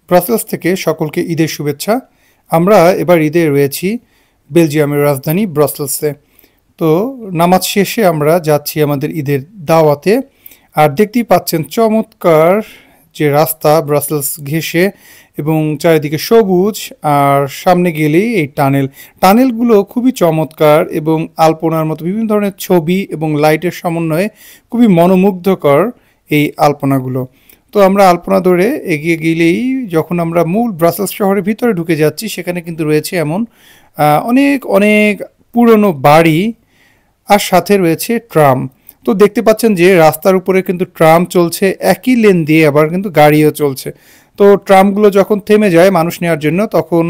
Brussels থেকে সকলকে ঈদের শুভেচ্ছা। আমরা এবার ঈদে রয়েছি বেলজিয়ামের রাজধানী ব্রাসেলসে। তো নামাজ শেষে আমরা যাচ্ছি আমাদের ঈদের দাওয়াতে। আর দেখতেই পাচ্ছেন চমৎকার যে রাস্তা ব্রাসেলস ঘেঁষে এবং চারিদিকে সবুজ, আর সামনে গেলেই এই টানেলগুলো খুবই চমৎকার এবং আলপনার মতো বিভিন্ন ধরনের ছবি এবং লাইটের সমন্বয়ে খুবই মনোমুগ্ধকর এই আলপনাগুলো। তো আমরা আলপনা ধরে এগিয়ে গেলেই যখন আমরা মূল ব্রাসেলস শহরের ভিতরে ঢুকে যাচ্ছি, সেখানে কিন্তু রয়েছে এমন অনেক অনেক পুরনো বাড়ি, আর সাথে রয়েছে ট্রাম। তো দেখতে পাচ্ছেন যে রাস্তার উপরে কিন্তু ট্রাম চলছে, একই লেন দিয়ে আবার কিন্তু গাড়িও চলছে। তো ট্রামগুলো যখন থেমে যায় মানুষ নেওয়ার জন্য, তখন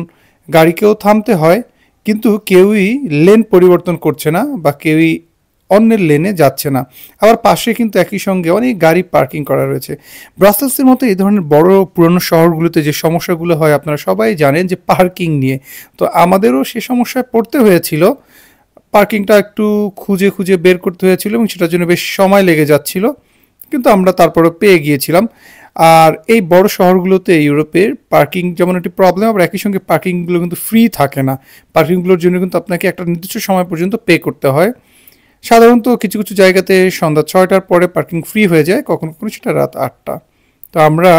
গাড়িকেও থামতে হয়, কিন্তু কেউই লেন পরিবর্তন করছে না বা কেউই অন্যের লেনে যাচ্ছে না। আবার পাশে কিন্তু একই সঙ্গে অনেক গাড়ি পার্কিং করা রয়েছে। ব্রাসেলসের মতো এই ধরনের বড় পুরনো শহরগুলোতে যে সমস্যাগুলো হয় আপনারা সবাই জানেন, যে পার্কিং নিয়ে। তো আমাদেরও সে সমস্যায় পড়তে হয়েছিল, পার্কিংটা একটু খুঁজে খুঁজে বের করতে হয়েছিল এবং সেটার জন্য বেশ সময় লেগে যাচ্ছিল, কিন্তু আমরা তারপরে পেয়ে গিয়েছিলাম। আর এই বড় শহরগুলোতে ইউরোপের পার্কিং যেমন একটি প্রবলেম, আবার একই সঙ্গে পার্কিংগুলো কিন্তু ফ্রি থাকে না। পার্কিংগুলোর জন্য কিন্তু আপনাকে একটা নির্দিষ্ট সময় পর্যন্ত পে করতে হয়। সাধারণত কিছু কিছু জায়গাতে সন্ধ্যা 6টার পরে পার্কিং ফ্রি হয়ে যায়, কখনো কখনো সেটা রাত 8টা। তো আমরা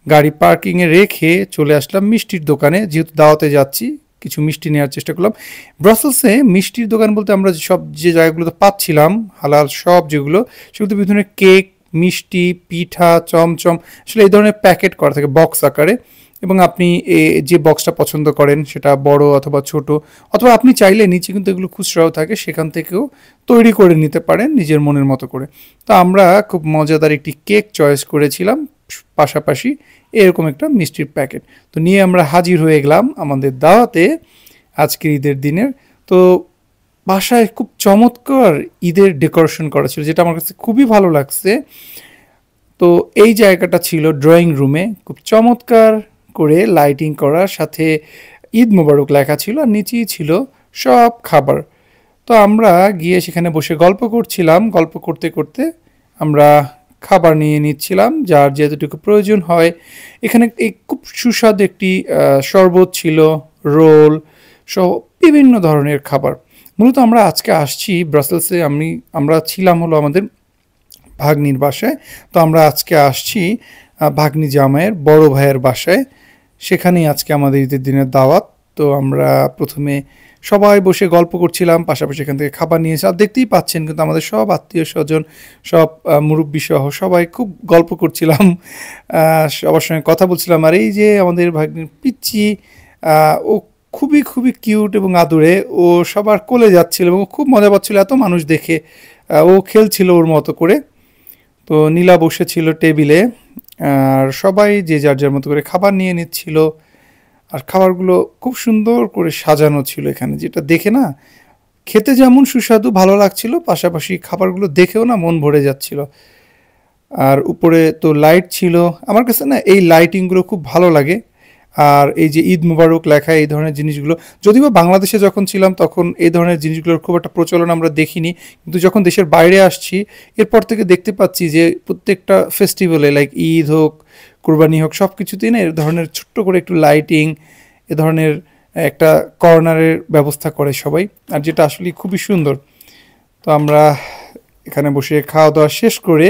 গাড়ি পার্কিংয়ে রেখে চলে আসলাম মিষ্টির দোকানে, যেহেতু দাওয়াতে যাচ্ছি কিছু মিষ্টি নেওয়ার চেষ্টা করলাম। ব্রাসেলসে মিষ্টির দোকান বলতে আমরা যে জায়গাগুলোতে পাচ্ছিলাম হালাল সব যেগুলো, সেগুলোতে বিভিন্ন ধরনের কেক, মিষ্টি, পিঠা, চমচম আসলে এই ধরনের প্যাকেট করা থাকে বক্স আকারে, এবং আপনি যে বক্সটা পছন্দ করেন সেটা বড় অথবা ছোট, অথবা আপনি চাইলে নিচে কিন্তু এগুলো খুচরাও থাকে, সেখান থেকেও তৈরি করে নিতে পারেন নিজের মনের মতো করে। তো আমরা খুব মজাদার একটি কেক চয়েস করেছিলাম, পাশাপাশি এরকম একটা মিষ্টির প্যাকেট তো নিয়ে আমরা হাজির হয়ে গেলাম আমাদের দাওয়াতে আজকের ঈদের দিনের। তো বাসায় খুব চমৎকার ঈদের ডেকোরেশন করা ছিল, যেটা আমার কাছে খুবই ভালো লাগছে। তো এই জায়গাটা ছিল ড্রয়িং রুমে, খুব চমৎকার করে লাইটিং করার সাথে ঈদ মোবারক লেখা ছিল, আর নিচেই ছিল সব খাবার। তো আমরা গিয়ে সেখানে বসে গল্প করছিলাম, গল্প করতে করতে আমরা খাবার নিয়ে নিচ্ছিলাম যার যেতটুকু প্রয়োজন হয়। এখানে এই খুব সুস্বাদু একটি শরবত ছিল, রোল সহ বিভিন্ন ধরনের খাবার। মূলত আমরা আজকে আসছি ব্রাসেলসে, আমরা ছিলাম হলো আমাদের ভাগ্নির বাসায়। তো আমরা আজকে আসছি ভাগ্নি জামাইয়ের বড় ভাইয়ের বাসায়, সেখানেই আজকে আমাদের ঈদের দিনের দাওয়াত। তো আমরা প্রথমে সবাই বসে গল্প করছিলাম, পাশাপাশি এখান থেকে খাবার নিয়েছি। আর দেখতেই পাচ্ছেন কিন্তু আমাদের সব আত্মীয় স্বজন, সব মুরব্বী সহ সবাই খুব গল্প করছিলাম, সবার সঙ্গে কথা বলছিলাম। আর এই যে আমাদের ভাগ্নির পিচ্চি, ও খুবই খুবই কিউট এবং আদুরে, ও সবার কোলে যাচ্ছিল এবং খুব মজা পাচ্ছিল এত মানুষ দেখে। ও খেলছিল ওর মতো করে। তো নীলা বসেছিল টেবিলে, আর সবাই যে যার যার মতো করে খাবার নিয়ে নিচ্ছিল। আর খাবারগুলো খুব সুন্দর করে সাজানো ছিল এখানে, যেটা দেখে না খেতে যেমন সুস্বাদু ভালো লাগছিল, পাশাপাশি খাবারগুলো দেখেও না মন ভরে যাচ্ছিল। আর উপরে তো লাইট ছিল, আমার কাছে না এই লাইটিংগুলো খুব ভালো লাগে। আর এই যে ঈদ মুবারক লেখা, এই ধরনের জিনিসগুলো, যদিও বাংলাদেশে যখন ছিলাম তখন এই ধরনের জিনিসগুলোর খুব একটা প্রচলন আমরা দেখিনি, কিন্তু যখন দেশের বাইরে আসছি এরপর থেকে দেখতে পাচ্ছি যে প্রত্যেকটা ফেস্টিভ্যালে, লাইক ঈদ হোক, কুরবানি হোক, সব কিছুতেই না এর ধরনের ছোট্ট করে একটু লাইটিং, এ ধরনের একটা কর্নারের ব্যবস্থা করে সবাই, আর যেটা আসলে খুবই সুন্দর। তো আমরা এখানে বসে খাওয়া দাওয়া শেষ করে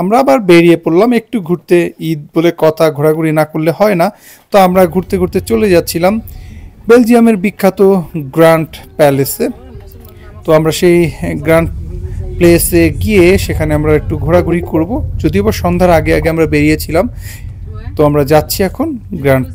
আমরা আবার বেরিয়ে পড়লাম একটু ঘুরতে। ঈদ বলে কথা, ঘোরাঘুরি না করলে হয় না। তো আমরা ঘুরতে ঘুরতে চলে যাচ্ছিলাম বেলজিয়ামের বিখ্যাত গ্র্যান্ড প্যালেসে। তো আমরা সেই গ্র্যান্ড প্লেসে গিয়ে সেখানে আমরা একটু ঘোরাঘুরি করব, যদিও বা সন্ধ্যার আগে আগে আমরা বেরিয়েছিলাম। তো আমরা যাচ্ছি এখন গ্র্যান্ড